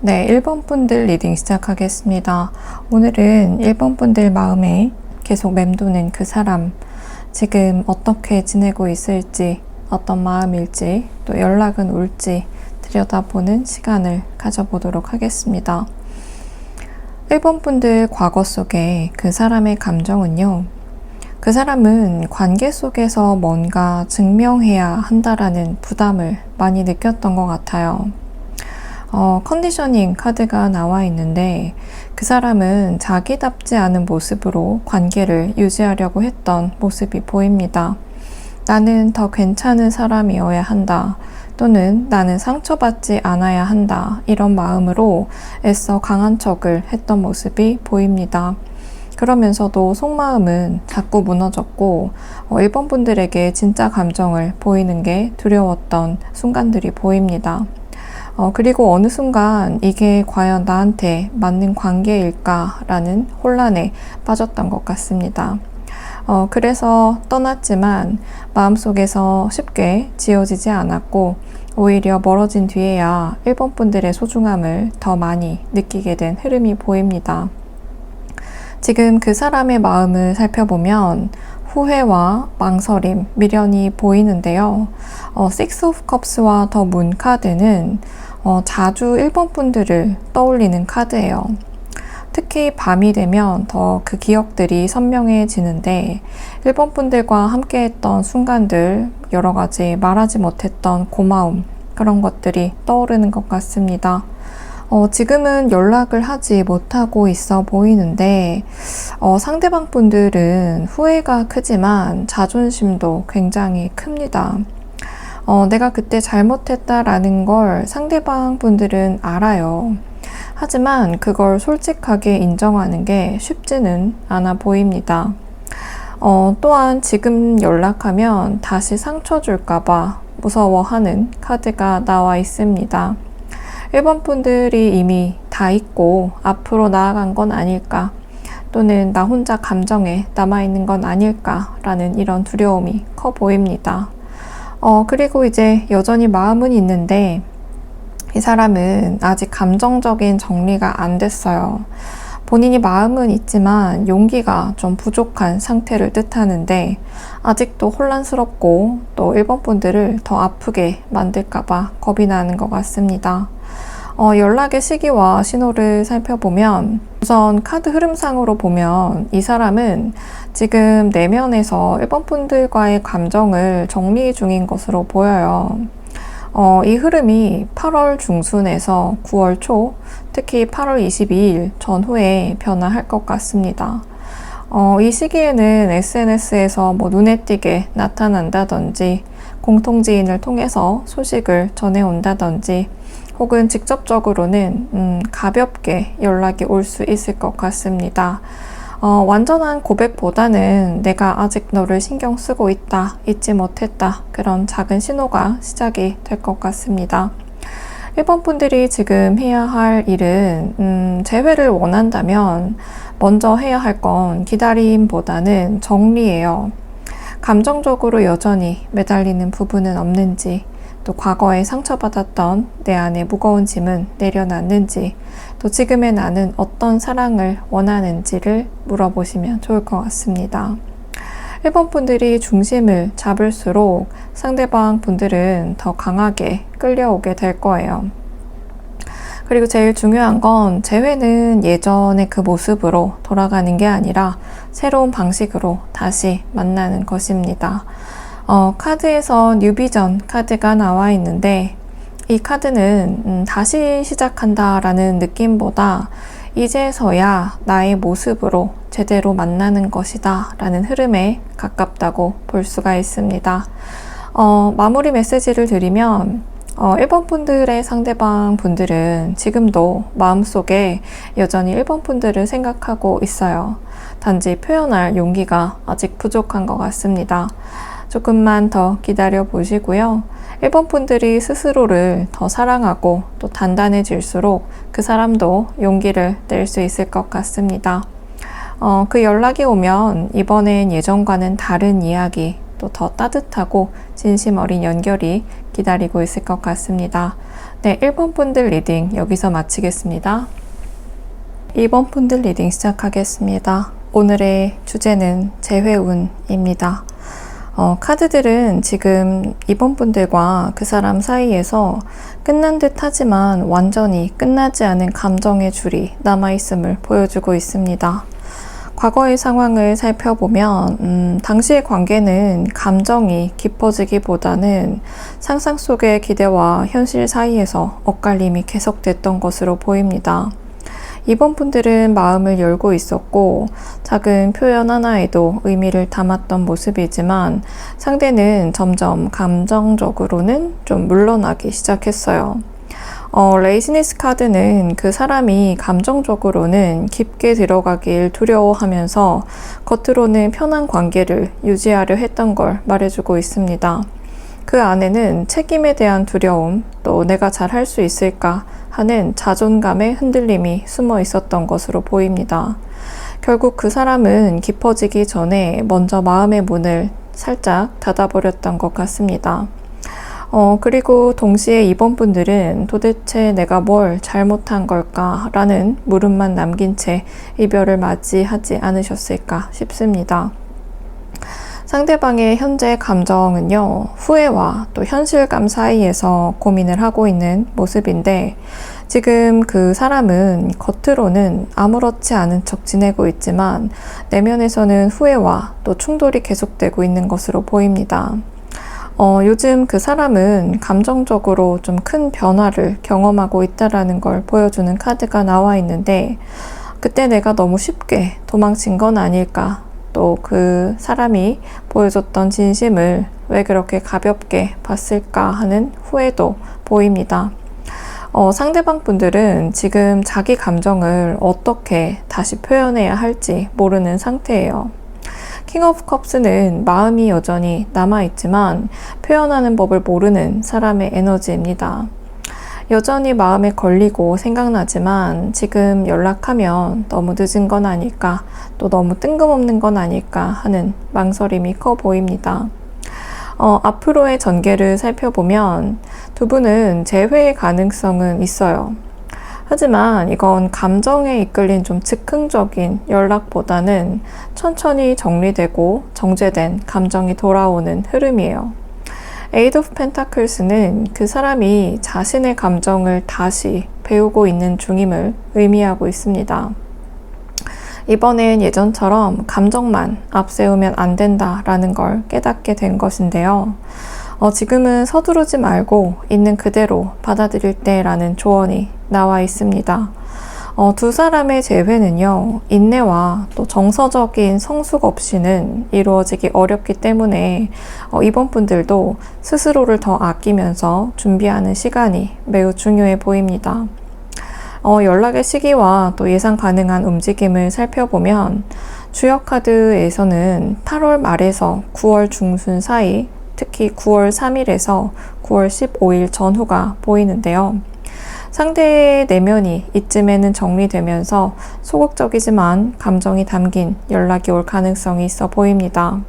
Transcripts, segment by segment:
네, 1번 분들 리딩 시작하겠습니다. 오늘은 1번 분들 마음에 계속 맴도는 그 사람, 지금 어떻게 지내고 있을지, 어떤 마음일지, 또 연락은 올지 들여다보는 시간을 가져보도록 하겠습니다. 1번 분들 과거 속에 그 사람의 감정은요, 그 사람은 관계 속에서 뭔가 증명해야 한다라는 부담을 많이 느꼈던 것 같아요. 컨디셔닝 카드가 나와 있는데 그 사람은 자기답지 않은 모습으로 관계를 유지하려고 했던 모습이 보입니다. 나는 더 괜찮은 사람이어야 한다. 또는 나는 상처받지 않아야 한다. 이런 마음으로 애써 강한 척을 했던 모습이 보입니다. 그러면서도 속마음은 자꾸 무너졌고 1번 분들에게 진짜 감정을 보이는 게 두려웠던 순간들이 보입니다. 그리고 어느 순간 이게 과연 나한테 맞는 관계일까라는 혼란에 빠졌던 것 같습니다. 그래서 떠났지만 마음속에서 쉽게 지워지지 않았고 오히려 멀어진 뒤에야 1번 분들의 소중함을 더 많이 느끼게 된 흐름이 보입니다. 지금 그 사람의 마음을 살펴보면 후회와 망설임, 미련이 보이는데요. Six of Cups와 더 문 카드는 자주 1번 분들을 떠올리는 카드예요. 특히 밤이 되면 더 그 기억들이 선명해지는데 1번 분들과 함께했던 순간들, 여러 가지 말하지 못했던 고마움, 그런 것들이 떠오르는 것 같습니다. 지금은 연락을 하지 못하고 있어 보이는데 상대방 분들은 후회가 크지만 자존심도 굉장히 큽니다. 내가 그때 잘못했다라는 걸 상대방 분들은 알아요. 하지만 그걸 솔직하게 인정하는 게 쉽지는 않아 보입니다. 또한 지금 연락하면 다시 상처 줄까봐 무서워하는 카드가 나와 있습니다. 1번 분들이 이미 다 잊고 앞으로 나아간 건 아닐까, 또는 나 혼자 감정에 남아있는 건 아닐까라는 이런 두려움이 커 보입니다. 그리고 이제 여전히 마음은 있는데 이 사람은 아직 감정적인 정리가 안 됐어요. 본인이 마음은 있지만 용기가 좀 부족한 상태를 뜻하는데 아직도 혼란스럽고 또 1번 분들을 더 아프게 만들까봐 겁이 나는 것 같습니다. 연락의 시기와 신호를 살펴보면 우선 카드 흐름상으로 보면 이 사람은 지금 내면에서 1번 분들과의 감정을 정리 중인 것으로 보여요. 이 흐름이 8월 중순에서 9월 초, 특히 8월 22일 전후에 변화할 것 같습니다. 이 시기에는 SNS에서 눈에 띄게 나타난다든지 공통지인을 통해서 소식을 전해온다든지 혹은 직접적으로는 가볍게 연락이 올 수 있을 것 같습니다. 완전한 고백보다는 내가 아직 너를 신경 쓰고 있다, 잊지 못했다, 그런 작은 신호가 시작이 될 것 같습니다. 1번 분들이 지금 해야 할 일은 재회를 원한다면 먼저 해야 할 건 기다림보다는 정리예요. 감정적으로 여전히 매달리는 부분은 없는지, 또 과거에 상처받았던 내 안에 무거운 짐은 내려놨는지, 또 지금의 나는 어떤 사랑을 원하는지를 물어보시면 좋을 것 같습니다. 1번 분들이 중심을 잡을수록 상대방 분들은 더 강하게 끌려오게 될 거예요. 그리고 제일 중요한 건 재회는 예전의 그 모습으로 돌아가는 게 아니라 새로운 방식으로 다시 만나는 것입니다. 카드에서 뉴비전 카드가 나와 있는데 이 카드는 다시 시작한다라는 느낌보다 이제서야 나의 모습으로 제대로 만나는 것이다 라는 흐름에 가깝다고 볼 수가 있습니다. 마무리 메시지를 드리면 1번 분들의 상대방 분들은 지금도 마음속에 여전히 1번 분들을 생각하고 있어요. 단지 표현할 용기가 아직 부족한 것 같습니다. 조금만 더 기다려 보시고요. 1번 분들이 스스로를 더 사랑하고 또 단단해질수록 그 사람도 용기를 낼 수 있을 것 같습니다. 그 연락이 오면 이번엔 예전과는 다른 이야기, 또 더 따뜻하고 진심 어린 연결이 기다리고 있을 것 같습니다. 네, 1번 분들 리딩 여기서 마치겠습니다. 2번 분들 리딩 시작하겠습니다. 오늘의 주제는 재회운입니다. 카드들은 지금 2번 분들과 그 사람 사이에서 끝난 듯 하지만 완전히 끝나지 않은 감정의 줄이 남아있음을 보여주고 있습니다. 과거의 상황을 살펴보면 당시의 관계는 감정이 깊어지기보다는 상상 속의 기대와 현실 사이에서 엇갈림이 계속됐던 것으로 보입니다. 이번 분들은 마음을 열고 있었고 작은 표현 하나에도 의미를 담았던 모습이지만 상대는 점점 감정적으로는 좀 물러나기 시작했어요. 레이지니스 카드는 그 사람이 감정적으로는 깊게 들어가길 두려워하면서 겉으로는 편한 관계를 유지하려 했던 걸 말해주고 있습니다. 그 안에는 책임에 대한 두려움, 또 내가 잘 할 수 있을까 하는 자존감의 흔들림이 숨어 있었던 것으로 보입니다. 결국 그 사람은 깊어지기 전에 먼저 마음의 문을 살짝 닫아버렸던 것 같습니다. 그리고 동시에 이번 분들은 도대체 내가 뭘 잘못한 걸까? 라는 물음만 남긴 채 이별을 맞이하지 않으셨을까 싶습니다. 상대방의 현재 감정은요, 후회와 또 현실감 사이에서 고민을 하고 있는 모습인데, 지금 그 사람은 겉으로는 아무렇지 않은 척 지내고 있지만, 내면에서는 후회와 또 충돌이 계속되고 있는 것으로 보입니다. 요즘 그 사람은 감정적으로 좀 큰 변화를 경험하고 있다라는 걸 보여주는 카드가 나와 있는데, 그때 내가 너무 쉽게 도망친 건 아닐까? 또 그 사람이 보여줬던 진심을 왜 그렇게 가볍게 봤을까 하는 후회도 보입니다. 상대방 분들은 지금 자기 감정을 어떻게 다시 표현해야 할지 모르는 상태예요. 킹 오브 컵스는 마음이 여전히 남아있지만 표현하는 법을 모르는 사람의 에너지입니다. 여전히 마음에 걸리고 생각나지만 지금 연락하면 너무 늦은 건 아닐까, 또 너무 뜬금없는 건 아닐까 하는 망설임이 커 보입니다. 앞으로의 전개를 살펴보면 두 분은 재회의 가능성은 있어요. 하지만 이건 감정에 이끌린 좀 즉흥적인 연락보다는 천천히 정리되고 정제된 감정이 돌아오는 흐름이에요. 에이드 오브 펜타클스는 그 사람이 자신의 감정을 다시 배우고 있는 중임을 의미하고 있습니다. 이번엔 예전처럼 감정만 앞세우면 안 된다라는 걸 깨닫게 된 것인데요. 지금은 서두르지 말고 있는 그대로 받아들일 때라는 조언이 나와 있습니다. 두 사람의 재회는요, 인내와 또 정서적인 성숙 없이는 이루어지기 어렵기 때문에 이번 분들도 스스로를 더 아끼면서 준비하는 시간이 매우 중요해 보입니다. 연락의 시기와 또 예상 가능한 움직임을 살펴보면 주역 카드에서는 8월 말에서 9월 중순 사이, 특히 9월 3일에서 9월 15일 전후가 보이는데요. 상대의 내면이 이쯤에는 정리되면서 소극적이지만 감정이 담긴 연락이 올 가능성이 있어 보입니다.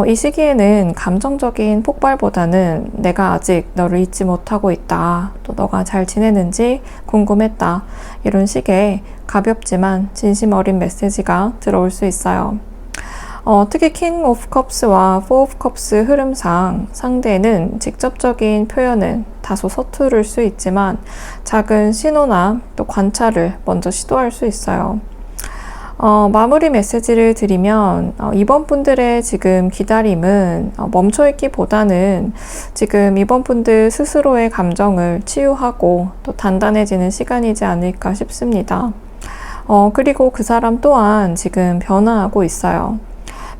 이 시기에는 감정적인 폭발보다는 내가 아직 너를 잊지 못하고 있다, 또 너가 잘 지내는지 궁금했다, 이런 식의 가볍지만 진심 어린 메시지가 들어올 수 있어요. 특히 킹 오브 컵스와 포 오브 컵스 흐름상 상대는 직접적인 표현은 다소 서투를 수 있지만 작은 신호나 또 관찰을 먼저 시도할 수 있어요. 마무리 메시지를 드리면 이번 분들의 지금 기다림은 멈춰있기보다는 지금 이번 분들 스스로의 감정을 치유하고 또 단단해지는 시간이지 않을까 싶습니다. 그리고 그 사람 또한 지금 변화하고 있어요.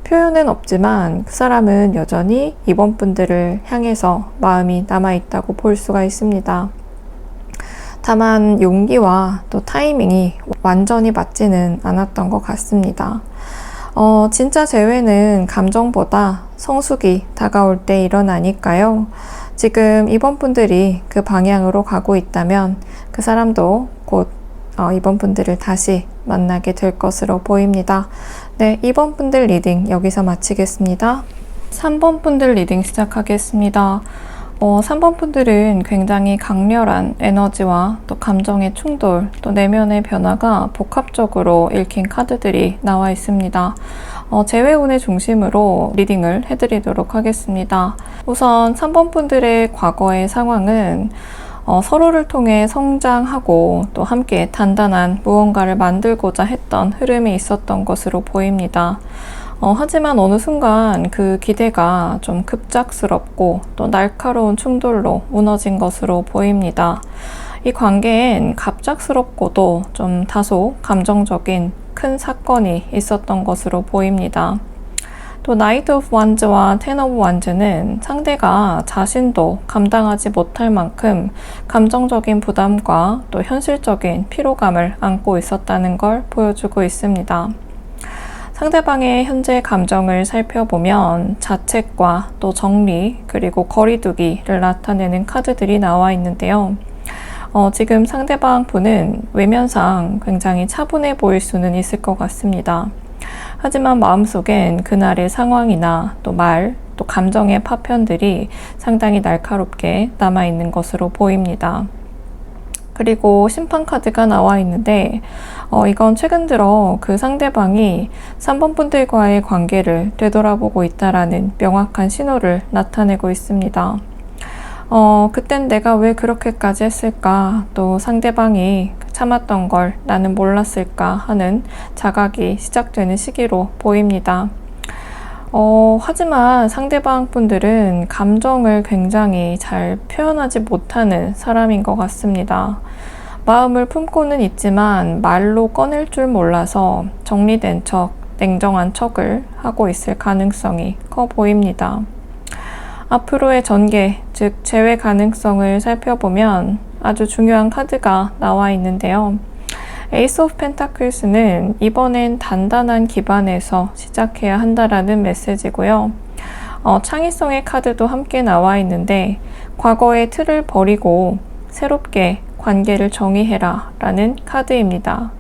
표현은 없지만 그 사람은 여전히 이번 분들을 향해서 마음이 남아있다고 볼 수가 있습니다. 다만 용기와 또 타이밍이 완전히 맞지는 않았던 것 같습니다. 진짜 재회는 감정보다 성숙이 다가올 때 일어나니까요. 지금 이번 분들이 그 방향으로 가고 있다면 그 사람도 곧 이번 분들을 다시 만나게 될 것으로 보입니다. 네, 2번 분들 리딩 여기서 마치겠습니다. 3번 분들 리딩 시작하겠습니다. 3번 분들은 굉장히 강렬한 에너지와 또 감정의 충돌, 또 내면의 변화가 복합적으로 읽힌 카드들이 나와 있습니다. 재회운의 중심으로 리딩을 해드리도록 하겠습니다. 우선 3번 분들의 과거의 상황은 서로를 통해 성장하고 또 함께 단단한 무언가를 만들고자 했던 흐름이 있었던 것으로 보입니다. 하지만 어느 순간 그 기대가 좀 급작스럽고 또 날카로운 충돌로 무너진 것으로 보입니다. 이 관계엔 갑작스럽고도 좀 다소 감정적인 큰 사건이 있었던 것으로 보입니다. 또 나이트 오브 완즈와 텐 오브 완즈는 상대가 자신도 감당하지 못할 만큼 감정적인 부담과 또 현실적인 피로감을 안고 있었다는 걸 보여주고 있습니다. 상대방의 현재 감정을 살펴보면 자책과 또 정리 그리고 거리두기를 나타내는 카드들이 나와 있는데요. 지금 상대방 분은 외면상 굉장히 차분해 보일 수는 있을 것 같습니다. 하지만 마음속엔 그날의 상황이나 또 말, 또 감정의 파편들이 상당히 날카롭게 남아있는 것으로 보입니다. 그리고 심판 카드가 나와 있는데 이건 최근 들어 그 상대방이 3번 분들과의 관계를 되돌아보고 있다라는 명확한 신호를 나타내고 있습니다. 그땐 내가 왜 그렇게까지 했을까? 또 상대방이 참았던 걸 나는 몰랐을까? 하는 자각이 시작되는 시기로 보입니다. 하지만 상대방 분들은 감정을 굉장히 잘 표현하지 못하는 사람인 것 같습니다. 마음을 품고는 있지만 말로 꺼낼 줄 몰라서 정리된 척, 냉정한 척을 하고 있을 가능성이 커 보입니다. 앞으로의 전개, 즉 재회 가능성을 살펴보면 아주 중요한 카드가 나와 있는데요. 에이스 오브 펜타클스는 이번엔 단단한 기반에서 시작해야 한다라는 메시지고요. 창의성의 카드도 함께 나와 있는데 과거의 틀을 버리고 새롭게 관계를 정의해라 라는 카드입니다.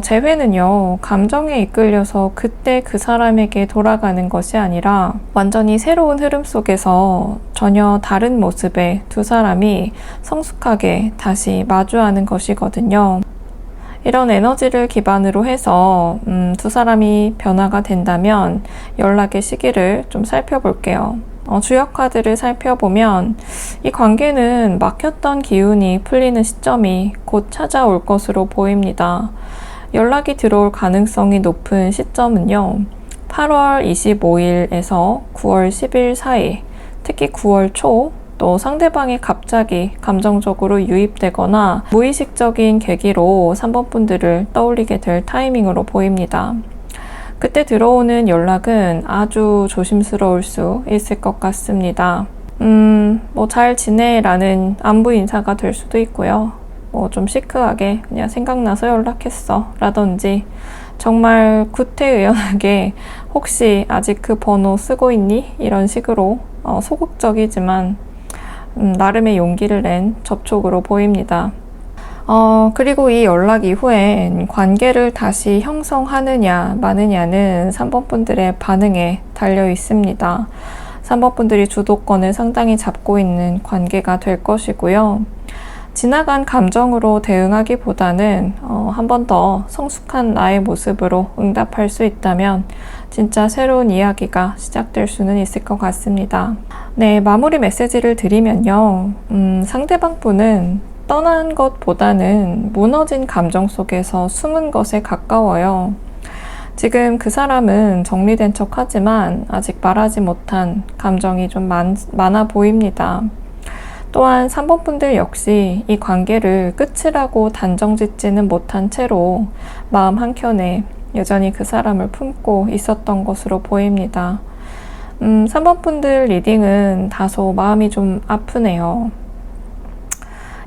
재회는요, 감정에 이끌려서 그때 그 사람에게 돌아가는 것이 아니라 완전히 새로운 흐름 속에서 전혀 다른 모습의 두 사람이 성숙하게 다시 마주하는 것이거든요. 이런 에너지를 기반으로 해서 두 사람이 변화가 된다면 연락의 시기를 좀 살펴볼게요. 주역 카드를 살펴보면 이 관계는 막혔던 기운이 풀리는 시점이 곧 찾아올 것으로 보입니다. 연락이 들어올 가능성이 높은 시점은요, 8월 25일에서 9월 10일 사이, 특히 9월 초, 또 상대방이 갑자기 감정적으로 유입되거나 무의식적인 계기로 3번 분들을 떠올리게 될 타이밍으로 보입니다. 그때 들어오는 연락은 아주 조심스러울 수 있을 것 같습니다. 잘 지내? 라는 안부 인사가 될 수도 있고요. 좀 시크하게 그냥 생각나서 연락했어 라든지 정말 구태의연하게 혹시 아직 그 번호 쓰고 있니? 이런 식으로 소극적이지만 나름의 용기를 낸 접촉으로 보입니다. 그리고 이 연락 이후엔 관계를 다시 형성하느냐 마느냐는 3번 분들의 반응에 달려 있습니다. 3번 분들이 주도권을 상당히 잡고 있는 관계가 될 것이고요. 지나간 감정으로 대응하기보다는 한 번 더 성숙한 나의 모습으로 응답할 수 있다면 진짜 새로운 이야기가 시작될 수는 있을 것 같습니다. 네, 마무리 메시지를 드리면요. 상대방 분은 떠난 것보다는 무너진 감정 속에서 숨은 것에 가까워요. 지금 그 사람은 정리된 척 하지만 아직 말하지 못한 감정이 좀 많아 보입니다. 또한 3번 분들 역시 이 관계를 끝이라고 단정짓지는 못한 채로 마음 한켠에 여전히 그 사람을 품고 있었던 것으로 보입니다. 3번 분들 리딩은 다소 마음이 좀 아프네요.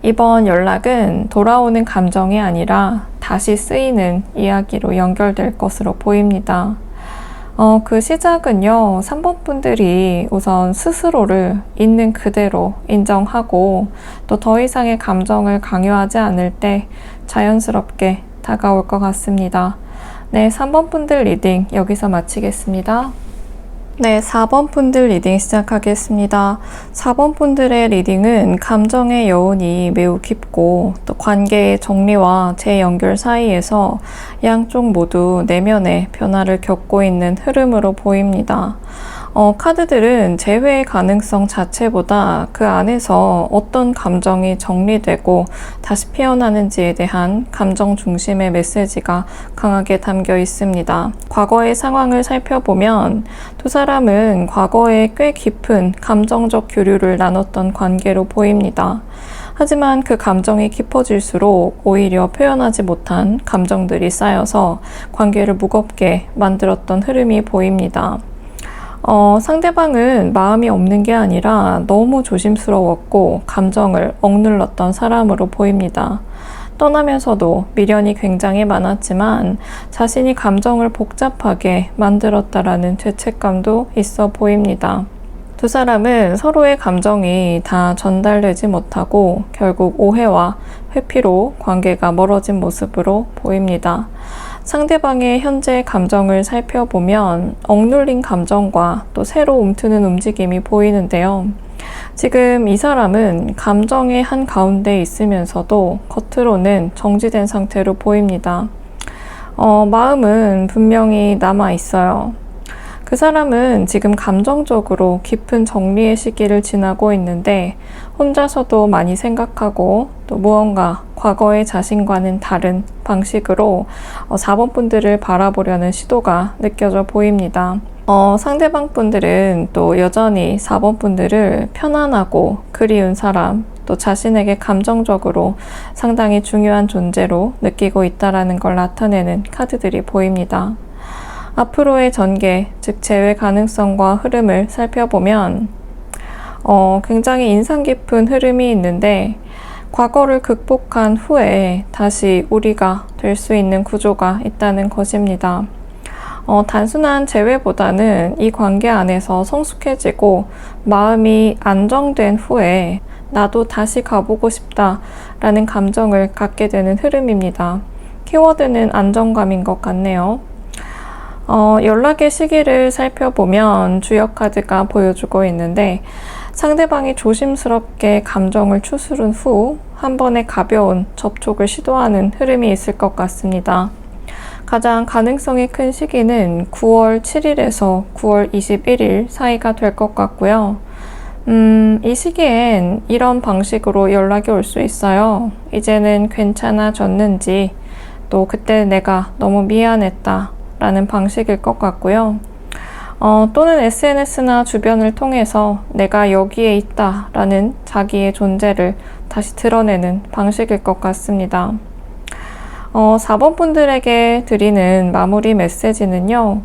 이번 연락은 돌아오는 감정이 아니라 다시 쓰이는 이야기로 연결될 것으로 보입니다. 그 시작은요, 3번 분들이 우선 스스로를 있는 그대로 인정하고 또 더 이상의 감정을 강요하지 않을 때 자연스럽게 다가올 것 같습니다. 네, 3번 분들 리딩 여기서 마치겠습니다. 네, 4번 분들 리딩 시작하겠습니다. 4번 분들의 리딩은 감정의 여운이 매우 깊고 또 관계의 정리와 재연결 사이에서 양쪽 모두 내면의 변화를 겪고 있는 흐름으로 보입니다. 카드들은 재회의 가능성 자체보다 그 안에서 어떤 감정이 정리되고 다시 피어나는지에 대한 감정 중심의 메시지가 강하게 담겨 있습니다. 과거의 상황을 살펴보면 두 사람은 과거에 꽤 깊은 감정적 교류를 나눴던 관계로 보입니다. 하지만 그 감정이 깊어질수록 오히려 표현하지 못한 감정들이 쌓여서 관계를 무겁게 만들었던 흐름이 보입니다. 상대방은 마음이 없는 게 아니라 너무 조심스러웠고 감정을 억눌렀던 사람으로 보입니다. 떠나면서도 미련이 굉장히 많았지만 자신이 감정을 복잡하게 만들었다라는 죄책감도 있어 보입니다. 두 사람은 서로의 감정이 다 전달되지 못하고 결국 오해와 회피로 관계가 멀어진 모습으로 보입니다. 상대방의 현재 감정을 살펴보면 억눌린 감정과 또 새로 움트는 움직임이 보이는데요. 지금 이 사람은 감정의 한 가운데 있으면서도 겉으로는 정지된 상태로 보입니다. 마음은 분명히 남아 있어요. 그 사람은 지금 감정적으로 깊은 정리의 시기를 지나고 있는데 혼자서도 많이 생각하고 또 무언가 과거의 자신과는 다른 방식으로 4번 분들을 바라보려는 시도가 느껴져 보입니다. 상대방 분들은 또 여전히 4번 분들을 편안하고 그리운 사람, 또 자신에게 감정적으로 상당히 중요한 존재로 느끼고 있다는 걸 나타내는 카드들이 보입니다. 앞으로의 전개, 즉 재회 가능성과 흐름을 살펴보면 굉장히 인상 깊은 흐름이 있는데 과거를 극복한 후에 다시 우리가 될 수 있는 구조가 있다는 것입니다. 단순한 재회보다는 이 관계 안에서 성숙해지고 마음이 안정된 후에 나도 다시 가보고 싶다라는 감정을 갖게 되는 흐름입니다. 키워드는 안정감인 것 같네요. 연락의 시기를 살펴보면 주역 카드가 보여주고 있는데 상대방이 조심스럽게 감정을 추스른 후 한 번의 가벼운 접촉을 시도하는 흐름이 있을 것 같습니다. 가장 가능성이 큰 시기는 9월 7일에서 9월 21일 사이가 될 것 같고요. 이 시기엔 이런 방식으로 연락이 올 수 있어요. 이제는 괜찮아졌는지, 또 그때 내가 너무 미안했다 라는 방식일 것 같고요. 또는 SNS나 주변을 통해서 내가 여기에 있다 라는 자기의 존재를 다시 드러내는 방식일 것 같습니다. 4번 분들에게 드리는 마무리 메시지는요.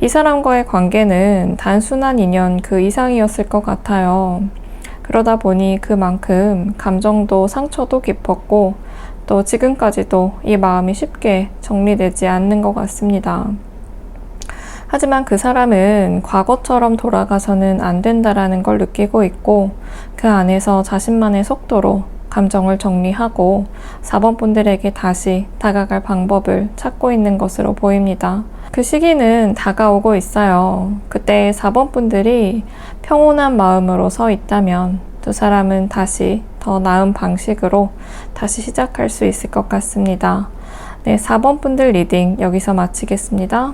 이 사람과의 관계는 단순한 인연 그 이상이었을 것 같아요. 그러다 보니 그만큼 감정도 상처도 깊었고 또 지금까지도 이 마음이 쉽게 정리되지 않는 것 같습니다. 하지만 그 사람은 과거처럼 돌아가서는 안 된다라는 걸 느끼고 있고 그 안에서 자신만의 속도로 감정을 정리하고 4번 분들에게 다시 다가갈 방법을 찾고 있는 것으로 보입니다. 그 시기는 다가오고 있어요. 그때 4번 분들이 평온한 마음으로 서 있다면 두 사람은 다시 더 나은 방식으로 다시 시작할 수 있을 것 같습니다. 네, 4번 분들 리딩 여기서 마치겠습니다.